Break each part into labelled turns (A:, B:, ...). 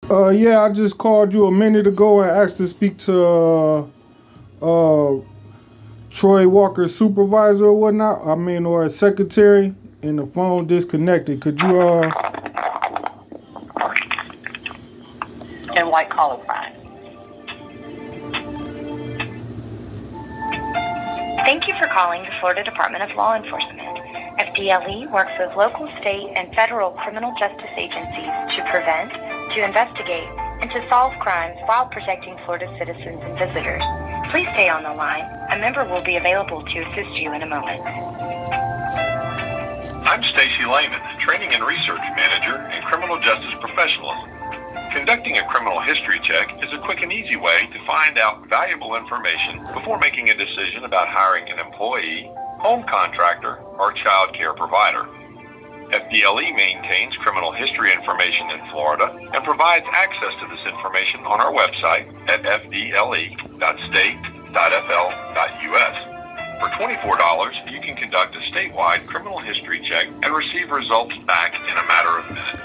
A: Yeah, I just called you a minute ago and asked to speak to uh Troy Walker's supervisor or whatnot. I mean, or a secretary, and the phone disconnected. Could you
B: And white collar crime. Thank you for calling the Florida Department of Law Enforcement. FDLE works with local, state, and federal criminal justice agencies to prevent, to investigate, and to solve crimes while protecting Florida citizens and visitors. Please stay on the line. A member will be available to assist you in a moment.
C: I'm Stacy Lehman, Training and Research Manager in Criminal Justice Professionalism. Conducting a criminal history check is a quick and easy way to find out valuable information before making a decision about hiring an employee, home contractor, or child care provider. FDLE maintains criminal history information in Florida and provides access to this information on our website at fdle.state.fl.us. For $24, you can conduct a statewide criminal history check and receive results back in a matter of minutes.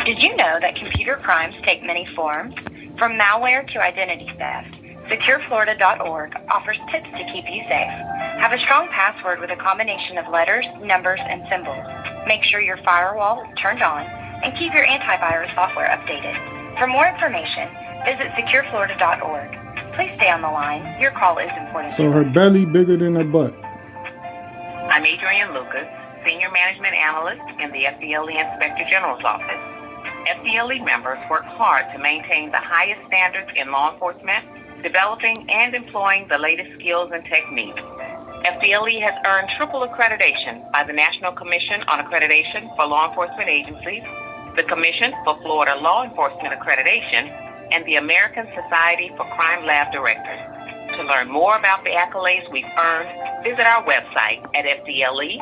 B: Did you know that computer crimes take many forms? From malware to identity theft, SecureFlorida.org offers tips to keep you safe. Have a strong password with a combination of letters, numbers, and symbols. Make sure your firewall is turned on and keep your antivirus software updated. For more information, visit SecureFlorida.org. Please stay on the line. Your call is important.
A: So her belly bigger than her butt.
B: I'm Adrienne Lucas, Senior Management Analyst in the FDLE Inspector General's Office. FDLE members work hard to maintain the highest standards in law enforcement, developing and employing the latest skills and techniques. FDLE has earned triple accreditation by the National Commission on Accreditation for Law Enforcement Agencies, the Commission for Florida Law Enforcement Accreditation, and the American Society for Crime Lab Directors. To learn more about the accolades we've earned, visit our website at fdle.state.fl.us.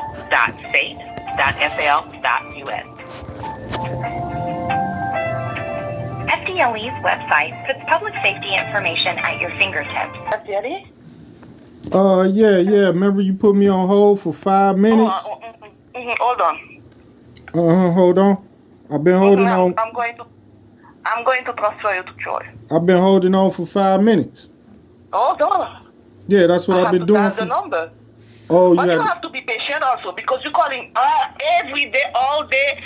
B: FDLE's website puts public safety information at your fingertips. FDLE?
A: Yeah. Remember you put me on hold for 5 minutes?
B: Hold on.
A: Hold on. I've been holding on.
B: I'm going to transfer you to Troy.
A: I've been holding on for 5 minutes.
B: Hold on.
A: Yeah, that's what I've been doing.
B: Dial the number.
A: Oh,
B: but you have to be patient also because you're calling every day, all day.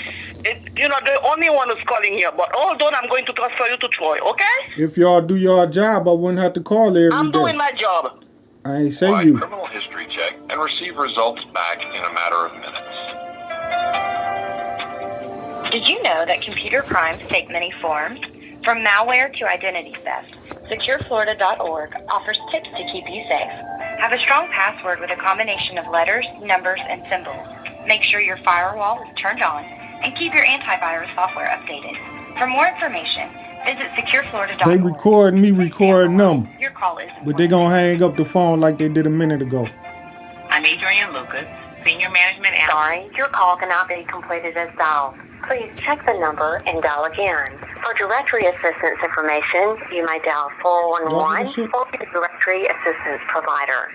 B: The only one who's calling here. But hold on, I'm going to transfer you to Troy, okay?
A: If y'all do your job, I wouldn't have to call every day.
B: I'm doing my job.
A: I ain't say you.
C: Criminal history check and receive results back in a matter of minutes.
B: Did you know that computer crimes take many forms? From malware to identity theft, SecureFlorida.org offers tips to keep you safe. Have a strong password with a combination of letters, numbers, and symbols. Make sure your firewall is turned on and keep your antivirus software updated. For more information, visit SecureFlorida.org.
A: They recording me recording them.
B: Your call is important.
A: But they gonna hang up the phone like they did a minute ago.
B: I'm Adrienne Lucas, Senior Management Analyst. Sorry, your call cannot be completed as dialed. Please check the number and dial again. For directory assistance information, you may dial 411 or the directory assistance provider.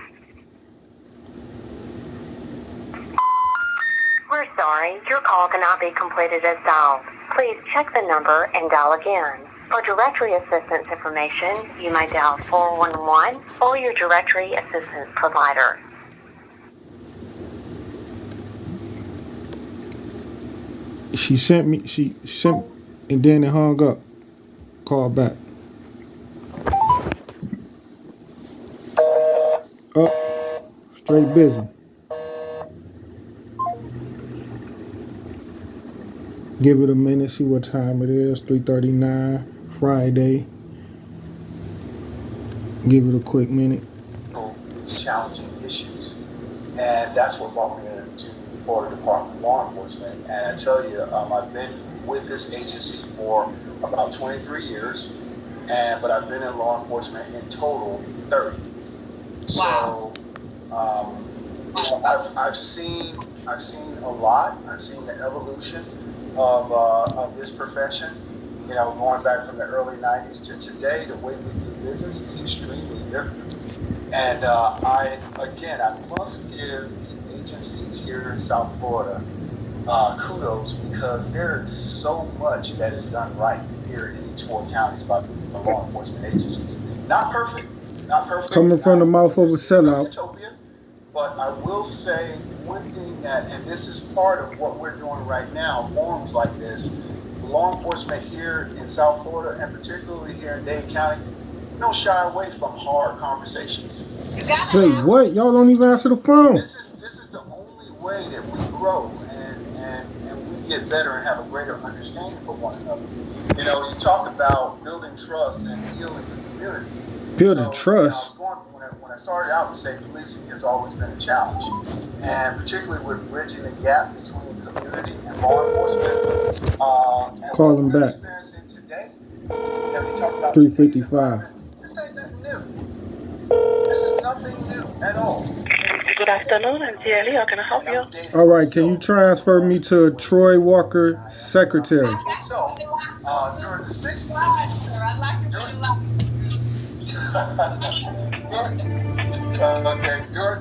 B: We're sorry, your call cannot be completed as dialed. Please check the number and dial again. For directory assistance information, you may dial 411 or your directory assistance provider.
A: She sent, and then it hung up. Call back. Oh, straight busy. Give it a minute, see what time it is. 3:39, Friday. Give it a quick minute.
D: These challenging issues, and that's what brought me to the Florida Department of Law Enforcement. And I tell you, I've been with this agency for about 23 years, but I've been in law enforcement in total 30. Wow. So I've seen a lot. I've seen the evolution of this profession. Going back from the early 90s to today, the way we do business is extremely different. And I must give the agencies here in South Florida kudos, because there is so much that is done right here in these 4 counties by the law enforcement agencies. Not perfect,
A: Coming from the mouth of a
D: This is no
A: sellout.
D: utopia, but I will say one thing that, and this is part of what we're doing right now, forums like this, law enforcement here in South Florida, and particularly here in Dade County, don't shy away from hard conversations.
A: Say what? Y'all don't even answer the phone.
D: This is the only way that we grow and we get better and have a greater understanding for one another. You know, you talk about building trust and healing the community.
A: Building trust.
D: When I started out to say policing has always been a challenge, and particularly with bridging the gap between community and law enforcement. And
A: Call
D: what
A: him
D: we're
A: back.
D: experiencing today, and we talk about
A: 355.
D: this ain't nothing new. This is nothing new at all.
E: Good afternoon, I'm DLE. How can I help you?
A: All right, can you transfer me to Troy Walker, secretary?
D: So, during the 60s,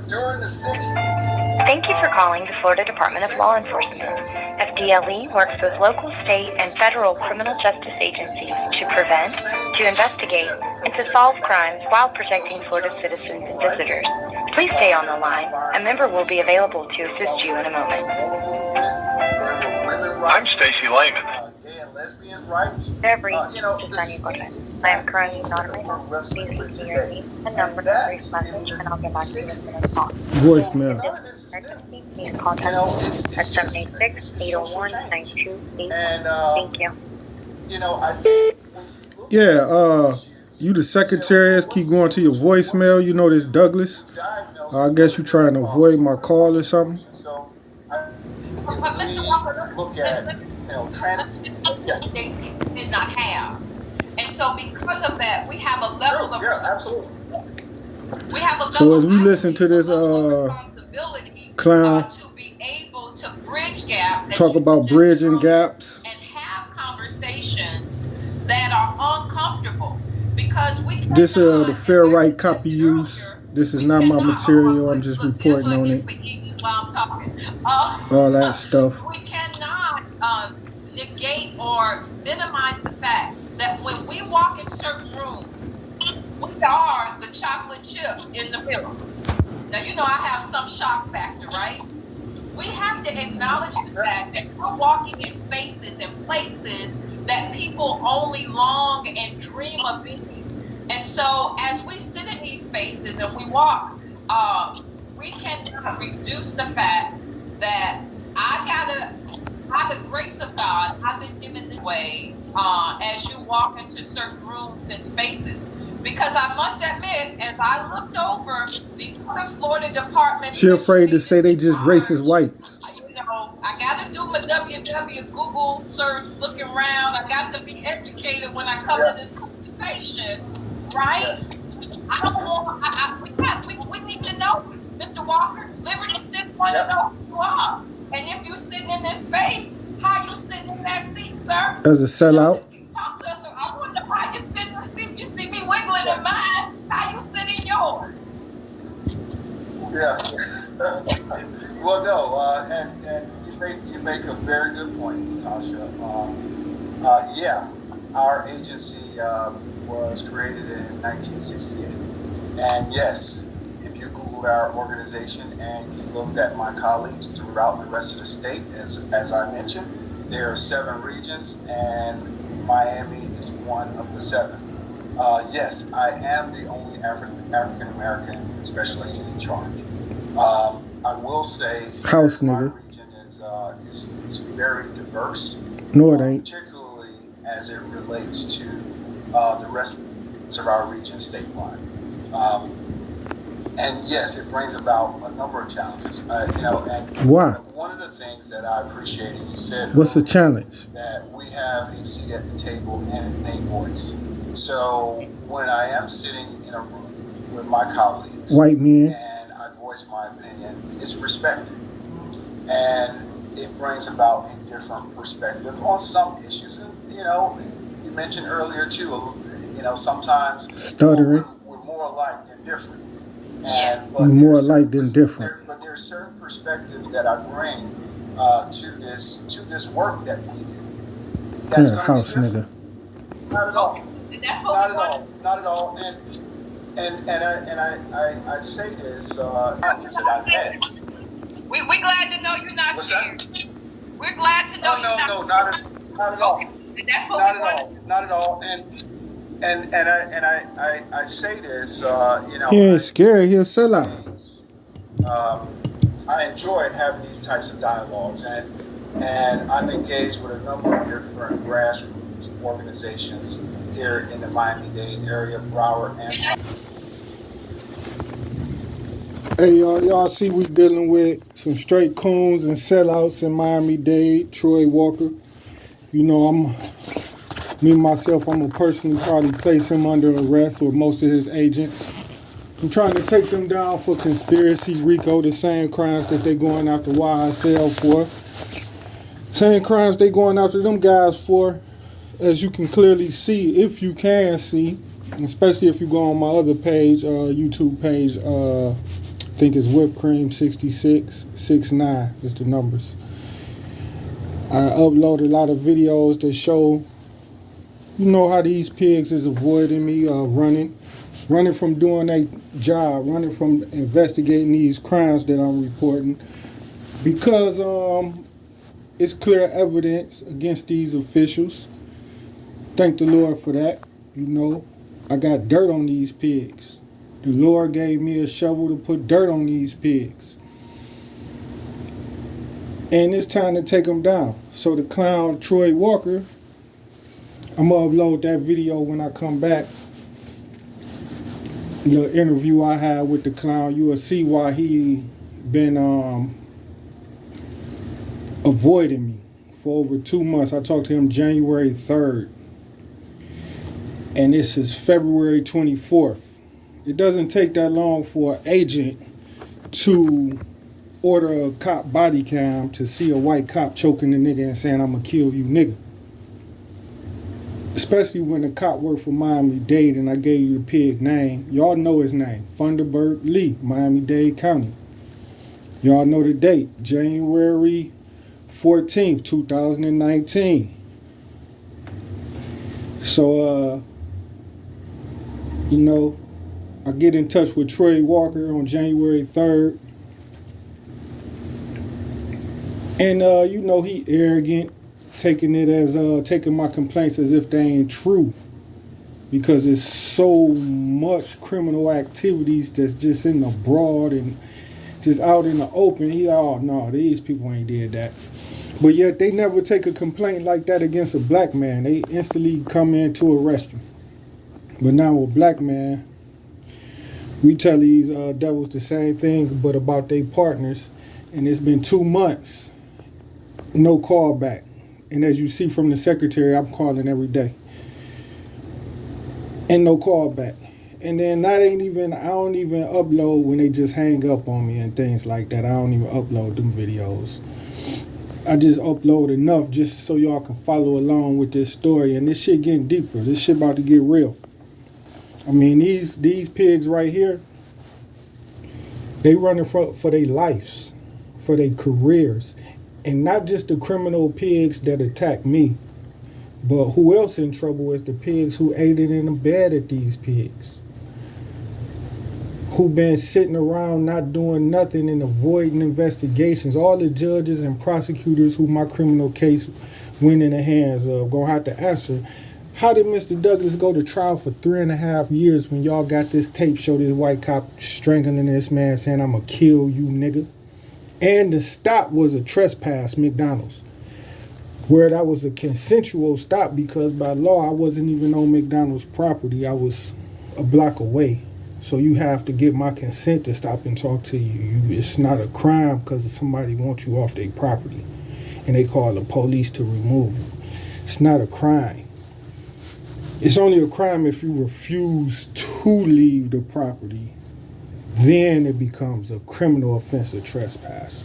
D: during the 60s.
F: Thank you for calling the Florida Department of Law Enforcement. FDLE works with local, state, and federal criminal justice agencies to prevent, to investigate, and to solve crimes while protecting Florida citizens and visitors. Please stay on the line. A member will be available to assist you in a moment.
C: I'm Stacy Lehman.
D: Gay and lesbian rights.
F: Every
D: You know,
F: just
D: this
F: on your contract. I am currently not available. Please leave me your name and number and a brief message, and I'll get back to you as soon as possible.
A: Voicemail.
F: Emergency, please contact
D: You know,
F: me
D: it's
F: at
D: just
F: 786-801-9288.
D: And
F: Thank you.
D: you know, I think when you look
A: Yeah,
D: at these issues,
A: you the secretary. Let's keep going to your voicemail. You know this Douglas. I guess you trying to avoid my call or something.
D: So, if we look at, you know,
G: they did not have. And so because of that, we have a level of
D: absolutely.
G: we have a level
A: So as we
G: of
A: listen to this
G: responsibility
A: clown
G: to be able to bridge gaps and
A: talk about bridging gaps,
G: and have conversations that are uncomfortable, because we
A: this
G: cannot,
A: the fair
G: as I
A: right copy
G: suggested
A: use.
G: earlier,
A: This is
G: we
A: not my
G: cannot-
A: material. I'm just
G: look,
A: reporting on
G: look
A: it.
G: for eating while I'm talking.
A: All that stuff.
G: We cannot negate or minimize the fact that when we walk in certain rooms, we are the chocolate chip in the middle. Now, you know, I have some shock factor, right? We have to acknowledge the fact that we're walking in spaces and places that people only long and dream of being. And so as we sit in these spaces and we walk, we cannot reduce the fact that by the grace of God, I've been given this way as you walk into certain rooms and spaces. Because I must admit, as I looked over the other Florida department,
A: She afraid to say they just racist whites.
G: you know, I got to do my Google search, looking around. I got to be educated when I come to this conversation, right? I don't want. We need to know, Mr. Walker. Liberty City want to know who you are, and if you're sitting in this space, how you sitting in that seat, sir?
A: As a sellout.
G: Talk to us. I wonder how you sit in the seat. You see me wiggling in mine. How you sit in yours?
D: Yeah. Well, no, and you make a very good point, Natasha. Yeah, our agency was created in 1968, and yes, if you Googled our organization and you looked at my colleagues throughout the rest of the state, as I mentioned, there are 7 regions, and Miami is one of the 7. Yes, I am the only African American special agent in charge. I will say
A: House
D: my
A: nigga.
D: region is very diverse.
A: No, it ain't.
D: Particularly as it relates to the rest of our region statewide. And yes, it brings about a number of challenges. You know, and
A: Why?
D: one of the things that I appreciated you said.
A: What's the challenge?
D: That we have a seat at the table and a voice. So when I am sitting in a room with my colleagues,
A: White men.
D: and I voice my opinion, it's respected. And it brings about a different perspective on some issues. And, you know, you mentioned earlier too, you know, sometimes
A: Stuttering.
D: we're more alike than different.
G: Yes.
D: But
A: We're more
D: there's
A: alike
D: certain
A: than different.
D: But there's certain perspectives that I bring to this work that we do. That's
A: Yeah,
D: gonna
A: house
D: be
A: nigga.
D: different. Not at all.
G: And that's what
D: Not
G: we
D: at
G: want.
D: all. Not at all. And I say this that I've had.
G: We're glad to know you're not
D: What's
G: scared.
D: that?
G: We're glad to know
D: Oh,
G: you're
D: no,
G: not
D: not at all.
G: And that's what
D: Not
G: we
D: at
G: want.
D: all. Not at all. And I say this,
A: He ain't scared. He'll sell out.
D: I enjoy having these types of dialogues, and I'm engaged with a number of different grassroots organizations here in the Miami-Dade area, Broward, and
A: Hey, y'all see we dealing with some straight coons and sellouts in Miami-Dade. Troy Walker. You know, myself, I'm gonna personally probably place him under arrest or most of his agents. I'm trying to take them down for conspiracy, RICO, the same crimes that they going after YSL for. Same crimes they going after them guys for, as you can clearly see, if you can see, especially if you go on my other page, YouTube page, I think it's Whipped Cream 6669 is the numbers. I upload a lot of videos that show, you know, how these pigs is avoiding me, running from doing a job, running from investigating these crimes that I'm reporting, because it's clear evidence against these officials. Thank the Lord for that. You know, I got dirt on these pigs. The Lord gave me a shovel to put dirt on these pigs. And it's time to take them down. So the clown Troy Walker, I'm gonna upload that video when I come back. The interview I had with the clown, you will see why he been avoiding me for over 2 months. I talked to him January 3rd. And this is February 24th. It doesn't take that long for an agent to order a cop body cam to see a white cop choking the nigga and saying, "I'm gonna kill you, nigga." Especially when the cop worked for Miami-Dade and I gave you the pig name. Y'all know his name, Funderburg Lee, Miami-Dade County. Y'all know the date, January 14th, 2019. So, you know, I get in touch with Troy Walker on January 3rd. And, you know, he arrogant, taking it as, taking my complaints as if they ain't true. Because there's so much criminal activities that's just in the broad and just out in the open. He, oh, no, these people ain't did that. But yet they never take a complaint like that against a black man. They instantly come in to arrest you. But now with black man, we tell these devils the same thing, but about their partners. And it's been 2 months, no call back. And as you see from the secretary, I'm calling every day. And no call back. And then I don't even upload when they just hang up on me and things like that. I don't even upload them videos. I just upload enough just so y'all can follow along with this story. And this shit getting deeper. This shit about to get real. I mean, these pigs right here, they running for their lives, for their careers. And not just the criminal pigs that attack me, but who else in trouble is the pigs who aided and abetted these pigs. Who been sitting around not doing nothing and avoiding investigations. All the judges and prosecutors who my criminal case went in the hands of gonna have to answer. How did Mr. Douglas go to trial for 3.5 years when y'all got this tape show this white cop strangling this man saying, "I'm gonna kill you, nigga"? And the stop was a trespass, McDonald's. Where that was a consensual stop because by law I wasn't even on McDonald's property. I was a block away. So you have to get my consent to stop and talk to you. It's not a crime because somebody wants you off their property and they call the police to remove you. It's not a crime. It's only a crime if you refuse to leave the property. Then it becomes a criminal offense of trespass.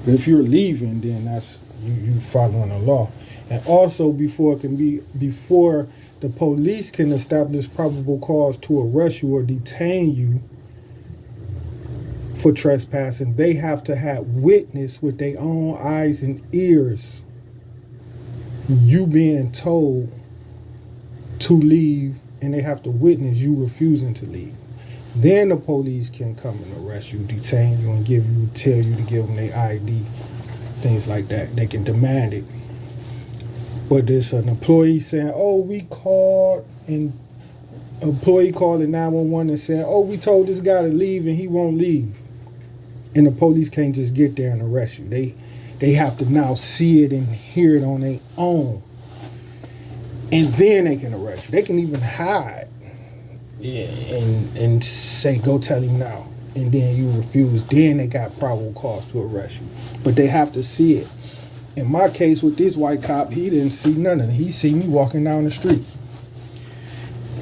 A: But if you're leaving, then that's you following the law. And also before the police can establish probable cause to arrest you or detain you, for trespassing. They have to have witness with their own eyes and ears you being told to leave, and they have to witness you refusing to leave. Then the police can come and arrest you, detain you, and tell you to give them their ID, things like that. They can demand it. But there's an employee saying, "Oh, we called," and employee calling 911 and saying, "Oh, we told this guy to leave and he won't leave." And the police can't just get there and arrest you. They have to now see it and hear it on their own. And then they can arrest you. They can even hide and say, "Go tell him now." And then you refuse. Then they got probable cause to arrest you. But they have to see it. In my case with this white cop, he didn't see none of it. He see me walking down the street.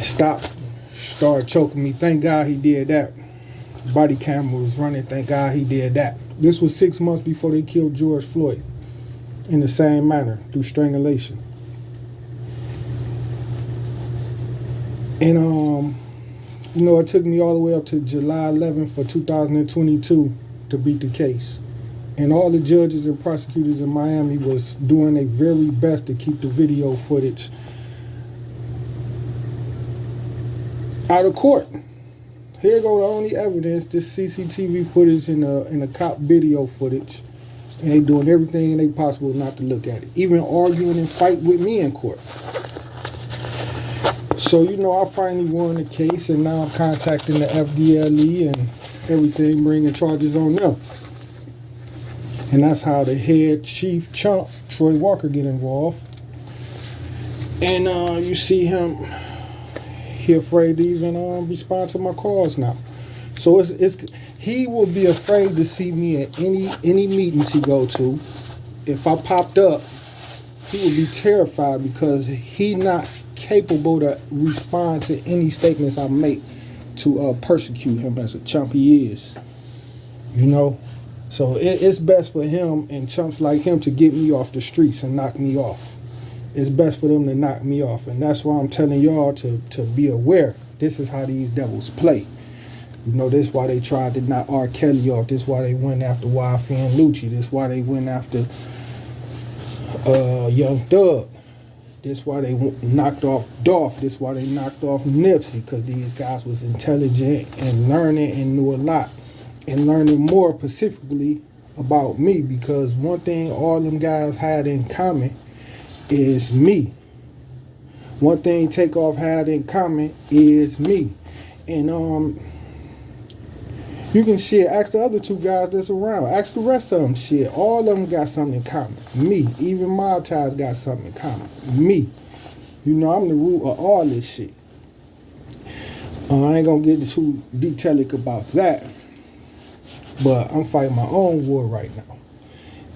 A: Stopped, started choking me. Thank God he did that. Body camera was running. Thank God he did that. This was 6 months before they killed George Floyd in the same manner, through strangulation. And it took me all the way up to July 11th for 2022 to beat the case. And all the judges and prosecutors in Miami was doing their very best to keep the video footage out of court. Here go the only evidence, this CCTV footage and the cop video footage. And they doing everything they possible not to look at it. Even arguing and fight with me in court. So, I finally won the case, and now I'm contacting the FDLE and everything, bringing charges on them. And that's how the head chief chump, Troy Walker, get involved. And you see him, he afraid to even respond to my calls now. So he will be afraid to see me at any meetings he go to. If I popped up, he would be terrified because he not capable to respond to any statements I make to persecute him as a chump he is. So it's best for him and chumps like him to get me off the streets and knock me off. It's best for them to knock me off. And that's why I'm telling y'all to be aware. This is how these devils play. This is why they tried to knock R. Kelly off. This is why they went after YFN and Lucci. This is why they went after Young Thug. This is why they knocked off Dolph. This is why they knocked off Nipsey, because these guys was intelligent and learning and knew a lot. And learning more specifically about me, because one thing all them guys had in common is me. One thing Takeoff had in common is me. And you can ask the other two guys that's around. Ask the rest of them all of them got something in common. Me. Even Mob Ties got something in common. Me. I'm the root of all this shit. I ain't gonna get too detailed about that. But I'm fighting my own war right now.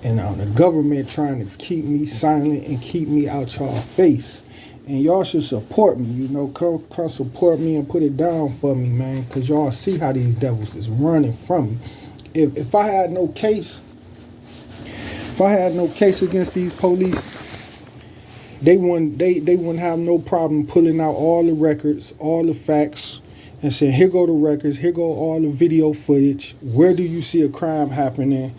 A: And the government trying to keep me silent and keep me out y'all face. And y'all should support me, come support me and put it down for me, man. Because y'all see how these devils is running from me. If I had no case against these police, they wouldn't have no problem pulling out all the records, all the facts, and saying, here go the records, here go all the video footage. Where do you see a crime happening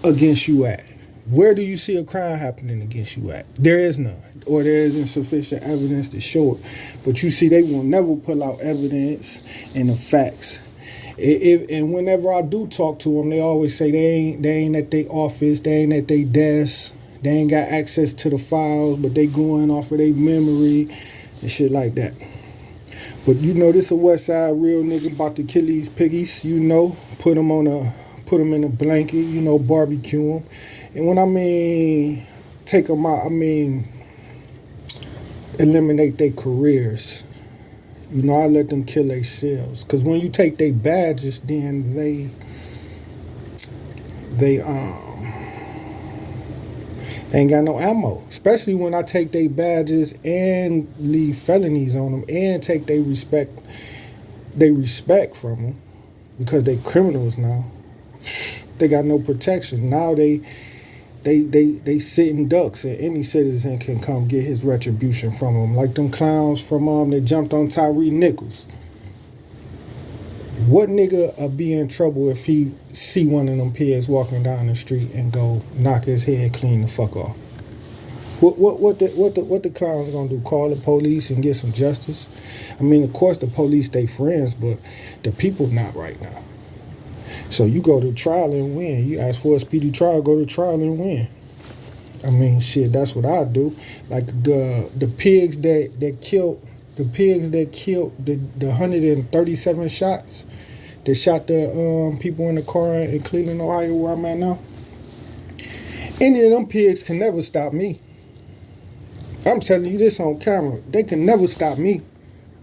A: against you at? Where do you see a crime happening against you at? There is none, or there isn't sufficient evidence to show it. But you see, they will never pull out evidence and the facts. And whenever I do talk to them, they always say they ain't at their office, they ain't at their desk, they ain't got access to the files, but they going off of their memory and shit like that. But this a West Side real nigga about to kill these piggies, put them in a blanket, barbecue them. And when I mean take them out, I mean eliminate their careers. I let them kill themselves. Because when you take their badges, then they ain't got no ammo. Especially when I take their badges and leave felonies on them and take their respect from them, because they criminals now. They got no protection. Now they sitting ducks, and any citizen can come get his retribution from them. Like them clowns from that jumped on Tyree Nichols. What nigga be in trouble if he see one of them pigs walking down the street and go knock his head clean the fuck off? What the clowns gonna do? Call the police and get some justice? I mean, of course the police they friends, but the people not right now. So you go to trial and win. You ask for a speedy trial, go to trial and win. I mean, shit, that's what I do. Like the pigs that killed the 137 shots that shot the people in the car in Cleveland, Ohio, where I'm at now. Any of them pigs can never stop me. I'm telling you this on camera. They can never stop me.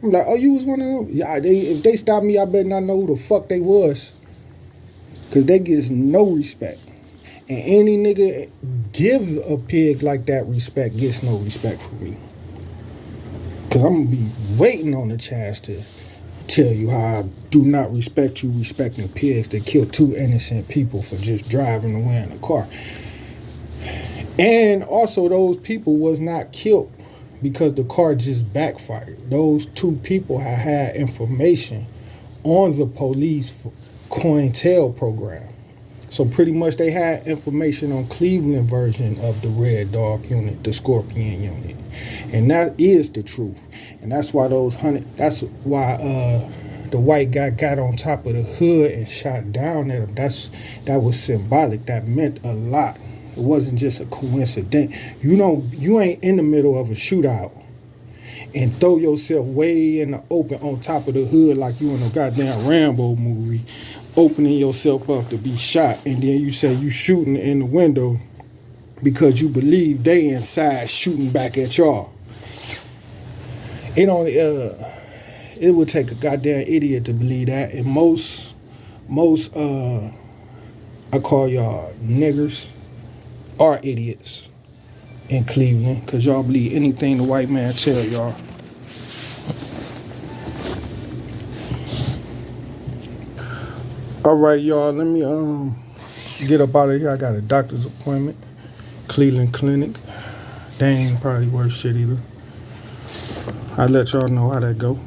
A: I'm like, oh, you was one of them? Yeah, if they stop me, I better not know who the fuck they was. Because they get no respect. And any nigga gives a pig like that respect gets no respect from me. Because I'm going to be waiting on the chance to tell you how I do not respect you respecting pigs that killed 2 innocent people for just driving away in a car. And also those people was not killed because the car just backfired. Those 2 people had information on the police COINTEL program. So pretty much they had information on Cleveland version of the Red Dog unit, the Scorpion unit. And that is the truth. And that's why the white guy got on top of the hood and shot down at him. That was symbolic. That meant a lot. It wasn't just a coincidence. You ain't in the middle of a shootout and throw yourself way in the open on top of the hood like you in a goddamn Rambo movie, opening yourself up to be shot, and then you say you shooting in the window because you believe they inside shooting back at y'all. It would take a goddamn idiot to believe that, and most I call y'all niggers are idiots in Cleveland because y'all believe anything the white man tell y'all. All right, y'all, let me get up out of here. I got a doctor's appointment, Cleveland Clinic. They ain't probably worth shit either. I'll let y'all know how that go.